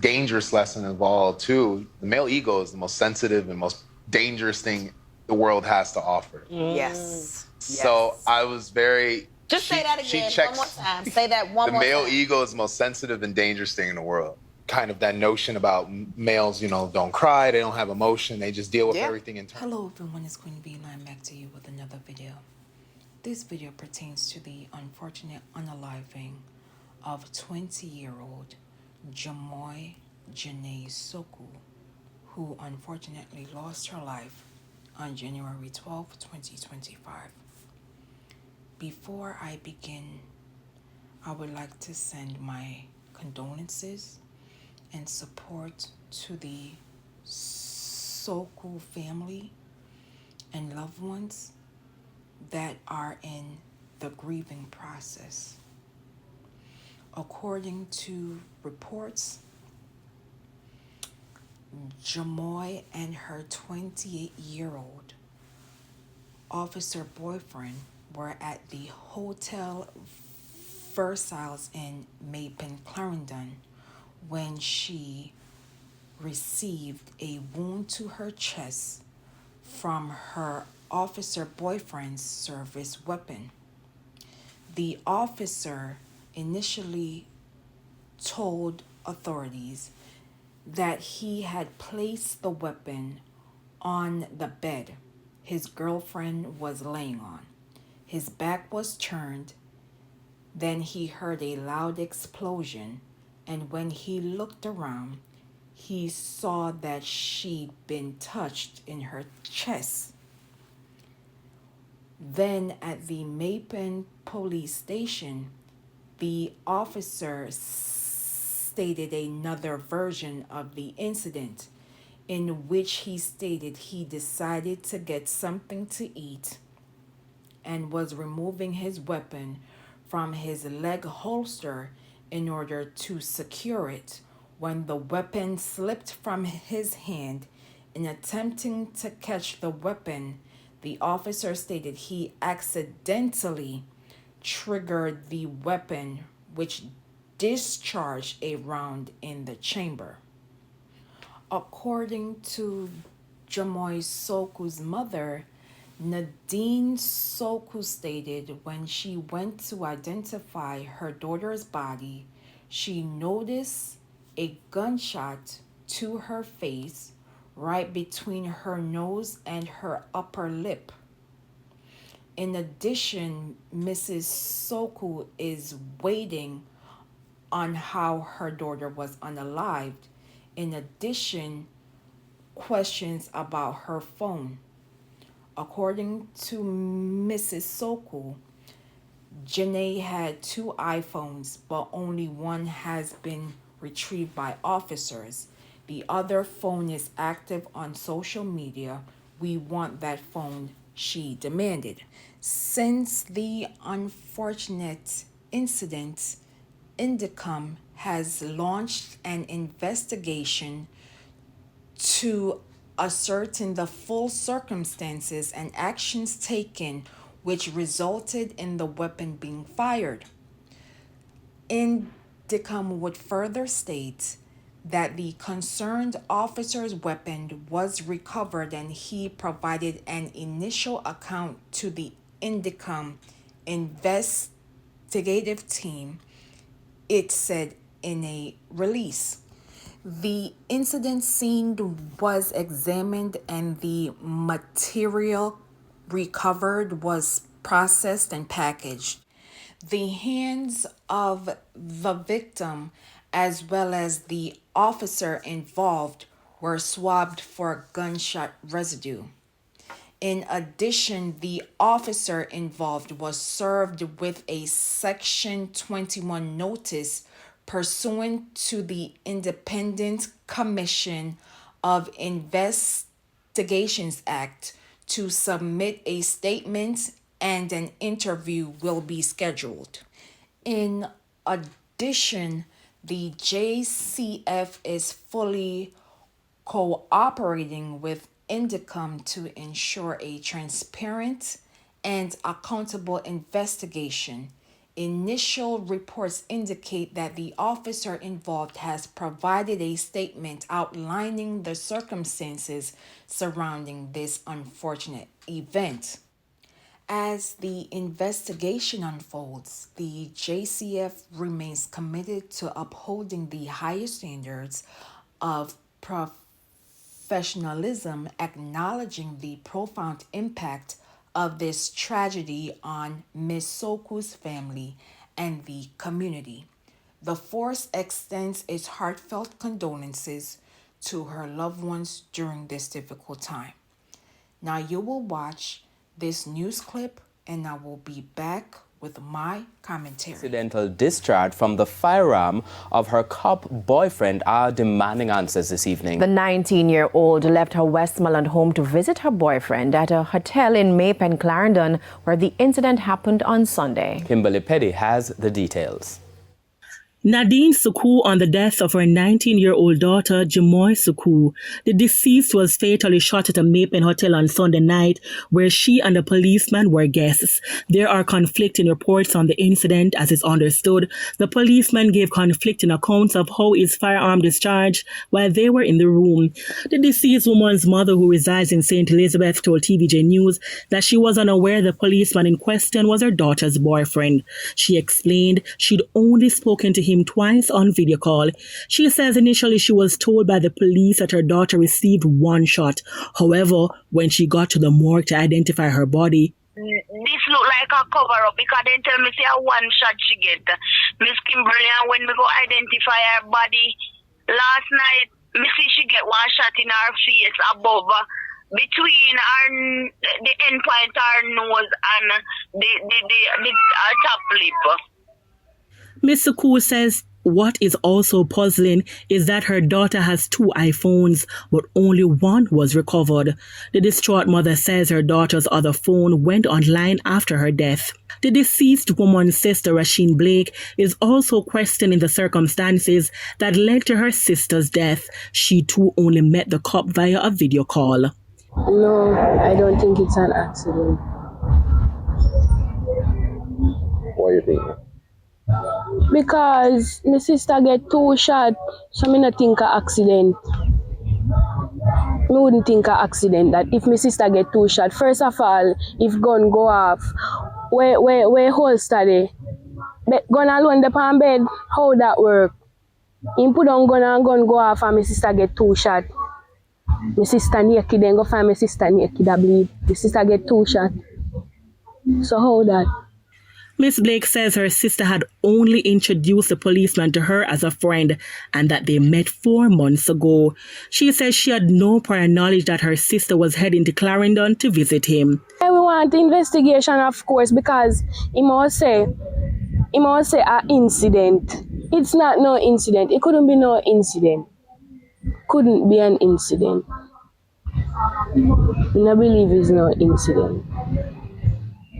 dangerous lesson of all, too. The male ego is the most sensitive and most dangerous thing the world has to offer. Yes. So I was very... Just say that again one more time. Say that one more time. The male ego is the most sensitive and dangerous thing in the world. Kind of that notion about males, you know, don't cry, they don't have emotion, they just deal with everything internally. Hello everyone, it's QueenVLionz back to you with another video. This video pertains to the unfortunate unaliving of 20-year-old Jimoy Janay Suckoo, who unfortunately lost her life on January 12, 2025. Before I begin, I would like to send my condolences and support to the Suckoo family and loved ones that are in the grieving process. According to reports, Jimoy and her 28-year-old officer boyfriend were at the Hotel Versailles in Mapen, Clarendon, when she received a wound to her chest from her officer boyfriend's service weapon. The officer initially told authorities that he had placed the weapon on the bed his girlfriend was laying on. His back was turned. Then he heard a loud explosion, and when he looked around, he saw that she'd been touched in her chest. Then at the Mapen police station, the officer stated another version of the incident, in which he stated he decided to get something to eat and was removing his weapon from his leg holster in order to secure it when the weapon slipped from his hand. In attempting to catch the weapon, the officer stated he accidentally triggered the weapon, which discharged a round in the chamber. According to Jimoy Suckoo's mother, Nadine Suckoo stated when she went to identify her daughter's body, she noticed a gunshot to her face right between her nose and her upper lip. In addition, Mrs. Suckoo is waiting on how her daughter was unalived. In addition, questions about her phone. According to Mrs. Suckoo, Janay had 2 iPhones, but only one has been retrieved by officers. The other phone is active on social media. We want that phone, she demanded. Since the unfortunate incident, Indicom has launched an investigation to ascertain the full circumstances and actions taken which resulted in the weapon being fired. Indicom would further state that the concerned officer's weapon was recovered and he provided an initial account to the Indicom investigative team, it said in a release. The incident scene was examined and the material recovered was processed and packaged. The hands of the victim as well as the officer involved were swabbed for gunshot residue. In addition, the officer involved was served with a Section 21 notice pursuant to the Independent Commission of Investigations Act to submit a statement, and an interview will be scheduled. In addition, the JCF is fully cooperating with Indicom to ensure a transparent and accountable investigation Initial reports indicate that the officer involved has provided a statement outlining the circumstances surrounding this unfortunate event. As the investigation unfolds, the JCF remains committed to upholding the highest standards of professionalism, acknowledging the profound impact of this tragedy on Ms. Suckoo's family and the community. The force extends its heartfelt condolences to her loved ones during this difficult time. Now you will watch this news clip and I will be back with my commentary. Accidental discharge from the firearm of her cop boyfriend are demanding answers this evening. The 19-year-old left her Westmoreland home to visit her boyfriend at a hotel in Mape and Clarendon, where the incident happened on Sunday. Kimberly Petty has the details. Nadine Suckoo on the death of her 19-year-old daughter, Jimoy Suckoo. The deceased was fatally shot at a Maple Hotel on Sunday night, where she and a policeman were guests. There are conflicting reports on the incident. As is understood, the policeman gave conflicting accounts of how his firearm discharged while they were in the room. The deceased woman's mother, who resides in St. Elizabeth, told TVJ News that she was unaware the policeman in question was her daughter's boyfriend. She explained she'd only spoken to him twice on video call. She says initially she was told by the police that her daughter received one shot. However, when she got to the morgue to identify her body, this look like a cover-up because they tell me say a one shot she get. Miss Kimberly, and when we go identify her body, last night, me see she get one shot in her face above, between the end point her nose and the top lip. Ms. Suckoo says what is also puzzling is that her daughter has 2 iPhones, but only one was recovered. The distraught mother says her daughter's other phone went online after her death. The deceased woman's sister, Rasheen Blake, is also questioning the circumstances that led to her sister's death. She too only met the cop via a video call. No, I don't think it's an accident. What do you think? Because my sister get 2 shots, so I not think a accident. I wouldn't think a accident that if my sister get 2 shots. First of all, if gun go off, where holster they? Gun alone the pan bed, how that work? Him put on gun and gun go off and my sister get 2 shots. My sister naked, then go find my sister naked, I believe. My sister get 2 shots. So how that? Miss Blake says her sister had only introduced the policeman to her as a friend and that they met 4 months ago. She says she had no prior knowledge that her sister was heading to Clarendon to visit him. We want the investigation, of course, because he must say an incident. It's not no incident. It couldn't be no incident. Couldn't be an incident. I believe it's no incident.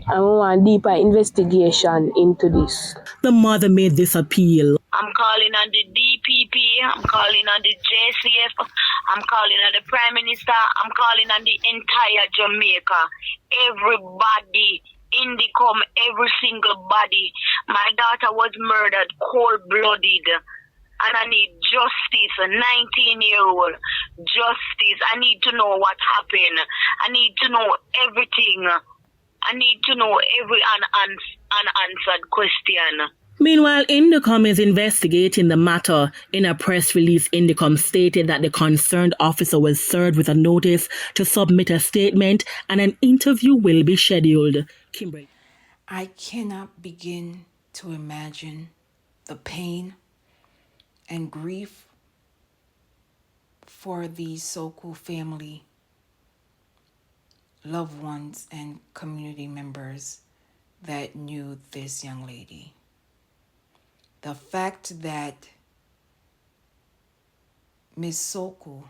And we want deeper investigation into this. The mother made this appeal. I'm calling on the DPP, I'm calling on the JCF, I'm calling on the Prime Minister, I'm calling on the entire Jamaica. Everybody, Indicom, every single body. My daughter was murdered cold-blooded. And I need justice, a 19-year-old justice. I need to know what happened. I need to know everything. I need to know every unanswered question. Meanwhile, Indicom is investigating the matter. In a press release, Indicom stated that the concerned officer was served with a notice to submit a statement and an interview will be scheduled. Kimberly. I cannot begin to imagine the pain and grief for the Suckoo family, loved ones, and community members that knew this young lady. The fact that Ms. Suckoo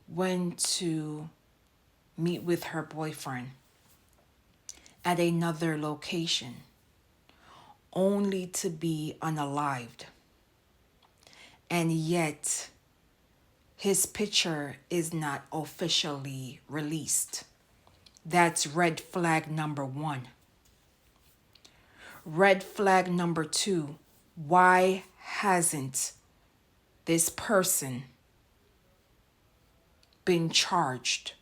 went to meet with her boyfriend at another location only to be unalived, and yet his picture is not officially released. That's red flag number 1. Red flag number 2. Why hasn't this person been charged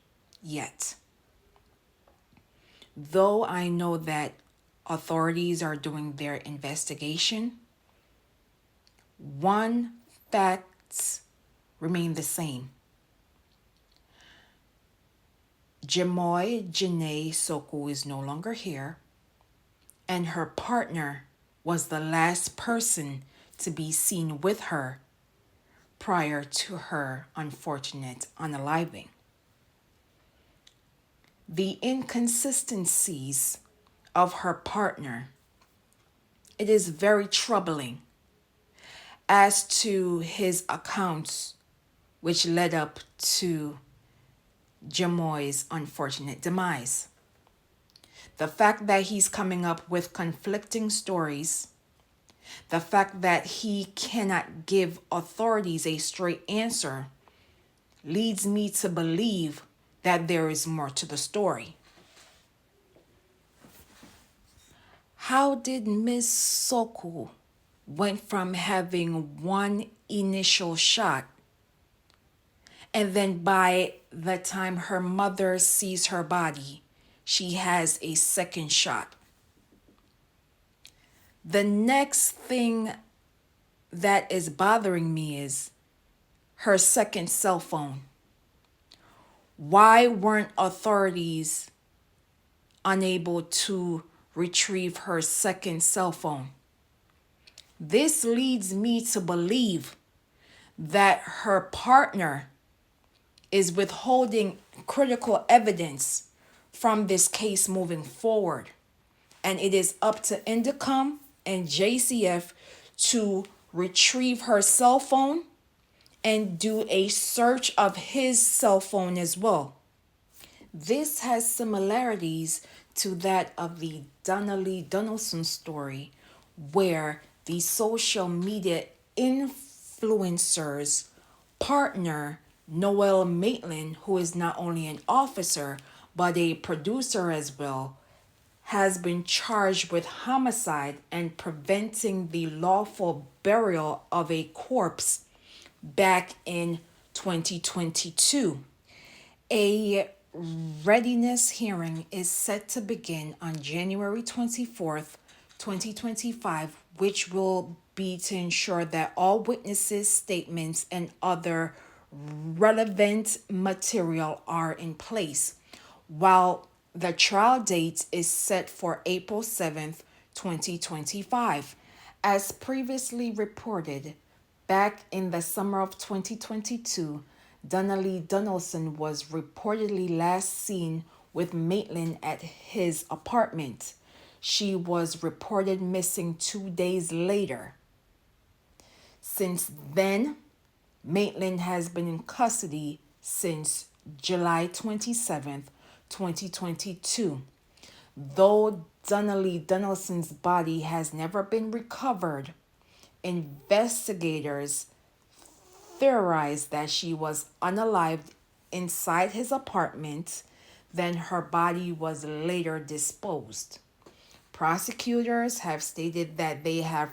yet? Though I know that authorities are doing their investigation, one facts remain the same. Jimoy Janay Suckoo is no longer here, and her partner was the last person to be seen with her prior to her unfortunate unaliving. The inconsistencies of her partner, it is very troubling as to his accounts, which led up to Jimoy's unfortunate demise. The fact that he's coming up with conflicting stories, the fact that he cannot give authorities a straight answer, leads me to believe that there is more to the story. How did Miss Suckoo went from having one initial shot, and then by the time her mother sees her body, she has a second shot? The next thing that is bothering me is her second cell phone. Why weren't authorities unable to retrieve her second cell phone? This leads me to believe that her partner is withholding critical evidence from this case moving forward. And it is up to Indicom and JCF to retrieve her cell phone and do a search of his cell phone as well. This has similarities to that of the DonnaLee Donaldson story, where the social media influencer's partner, Noel Maitland, who is not only an officer but a producer as well, has been charged with homicide and preventing the lawful burial of a corpse back in 2022. A readiness hearing is set to begin on January 24th, 2025, which will be to ensure that all witnesses' statements and other relevant material are in place, while the trial date is set for April 7th, 2025. As previously reported, back in the summer of 2022, DonnaLee Donaldson was reportedly last seen with Maitland at his apartment. She was reported missing 2 days later. Since then, Maitland has been in custody since July 27th, 2022. Though DonnaLee Donaldson's body has never been recovered, investigators theorize that she was unalived inside his apartment, then her body was later disposed. Prosecutors have stated that they have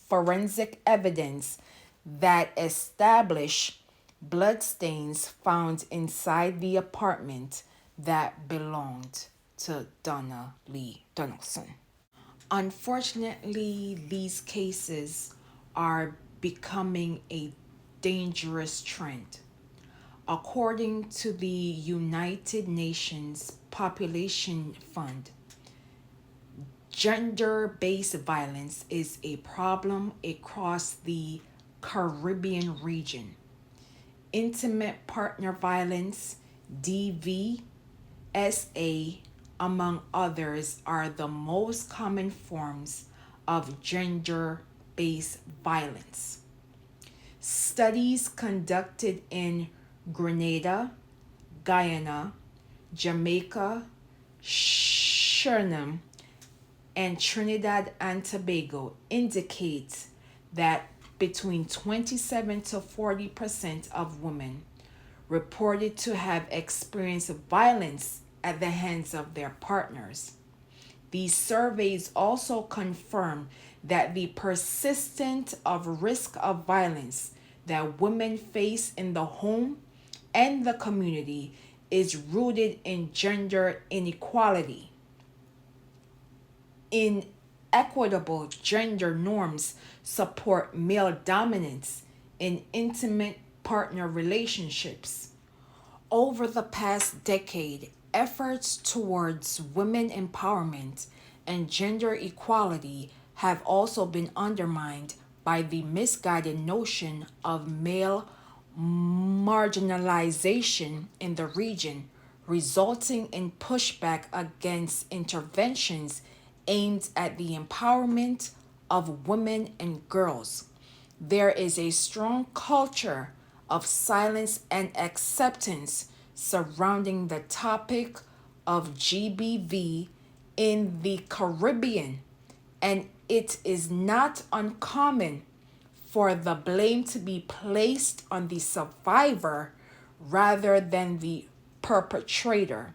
forensic evidence that establish bloodstains found inside the apartment that belonged to DonnaLee Donaldson. Unfortunately, these cases are becoming a dangerous trend. According to the United Nations Population Fund, gender-based violence is a problem across the Caribbean region. Intimate partner violence, DV, SA, among others, are the most common forms of gender-based violence. Studies conducted in Grenada, Guyana, Jamaica, Suriname, and Trinidad and Tobago indicate that between 27 to 40% of women reported to have experienced violence at the hands of their partners. These surveys also confirm that the persistence of risk of violence that women face in the home and the community is rooted in gender inequality. Inequitable gender norms support male dominance in intimate partner relationships. Over the past decade, efforts towards women empowerment and gender equality have also been undermined by the misguided notion of male marginalization in the region, resulting in pushback against interventions aimed at the empowerment of women and girls. There is a strong culture of silence and acceptance surrounding the topic of GBV in the Caribbean, and it is not uncommon for the blame to be placed on the survivor rather than the perpetrator,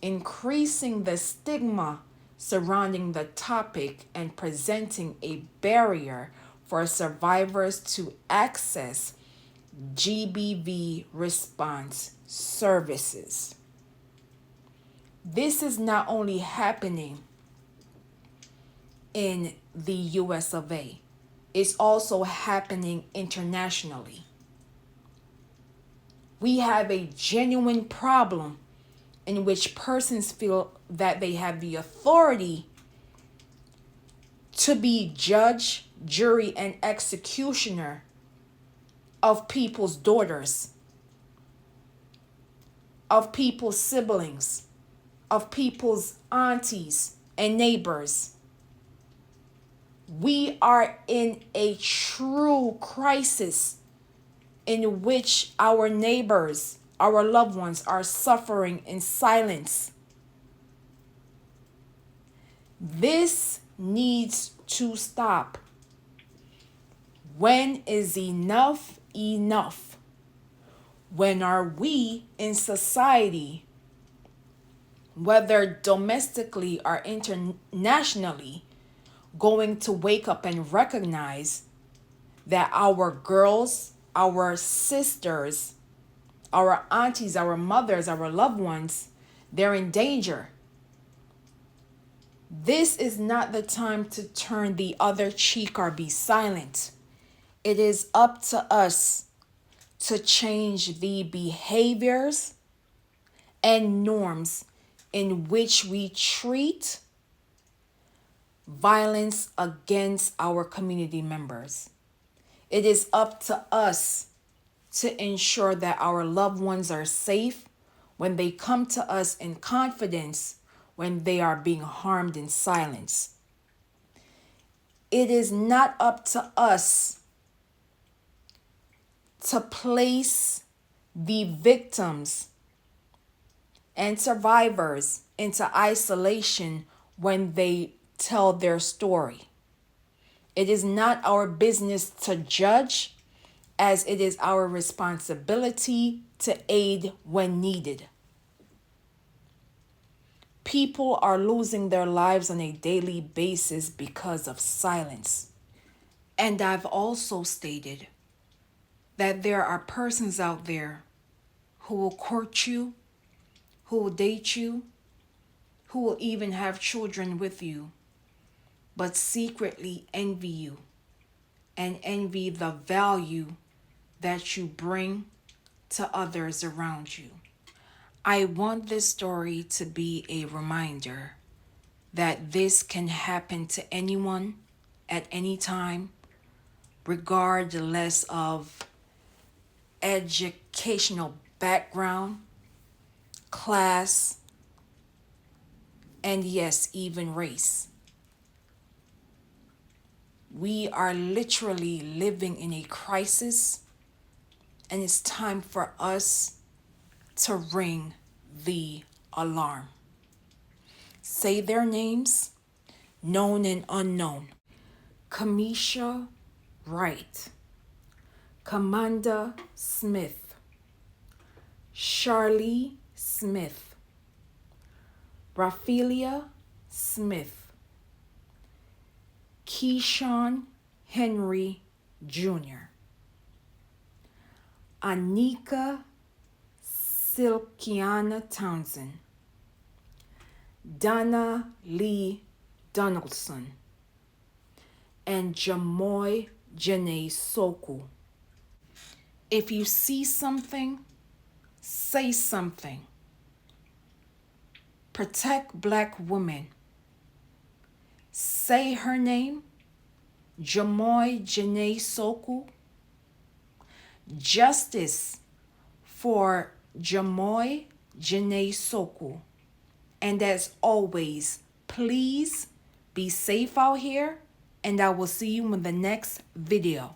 increasing the stigma surrounding the topic and presenting a barrier for survivors to access GBV response services. This is not only happening in the US of A, it's also happening internationally. We have a genuine problem in which persons feel that they have the authority to be judge, jury, and executioner of people's daughters, of people's siblings, of people's aunties and neighbors. We are in a true crisis in which our neighbors, our loved ones are suffering in silence. This needs to stop. When is enough enough? When are we in society, whether domestically or internationally, going to wake up and recognize that our girls, our sisters, our aunties, our mothers, our loved ones, they're in danger? This is not the time to turn the other cheek or be silent. It is up to us to change the behaviors and norms in which we treat violence against our community members. It is up to us to ensure that our loved ones are safe when they come to us in confidence when they are being harmed in silence. It is not up to us to place the victims and survivors into isolation when they tell their story. It is not our business to judge, as it is our responsibility to aid when needed. People are losing their lives on a daily basis because of silence. And I've also stated that there are persons out there who will court you, who will date you, who will even have children with you, but secretly envy you and envy the value that you bring to others around you. I want this story to be a reminder that this can happen to anyone at any time, regardless of educational background, class, and yes, even race. We are literally living in a crisis, and it's time for us to ring the alarm. Say their names, known and unknown. Kamisha Wright, Commander Smith, Charlie Smith, Raphaelia Smith, Keyshawn Henry Jr., Aneka Slickianna Townsend, DonnaLee Donaldson, and Jimoy Janay Suckoo. If you see something, say something. Protect Black women. Say her name, Jimoy Janay Suckoo. Justice for Jimoy Janay Suckoo. And as always, please be safe out here, and I will see you in the next video.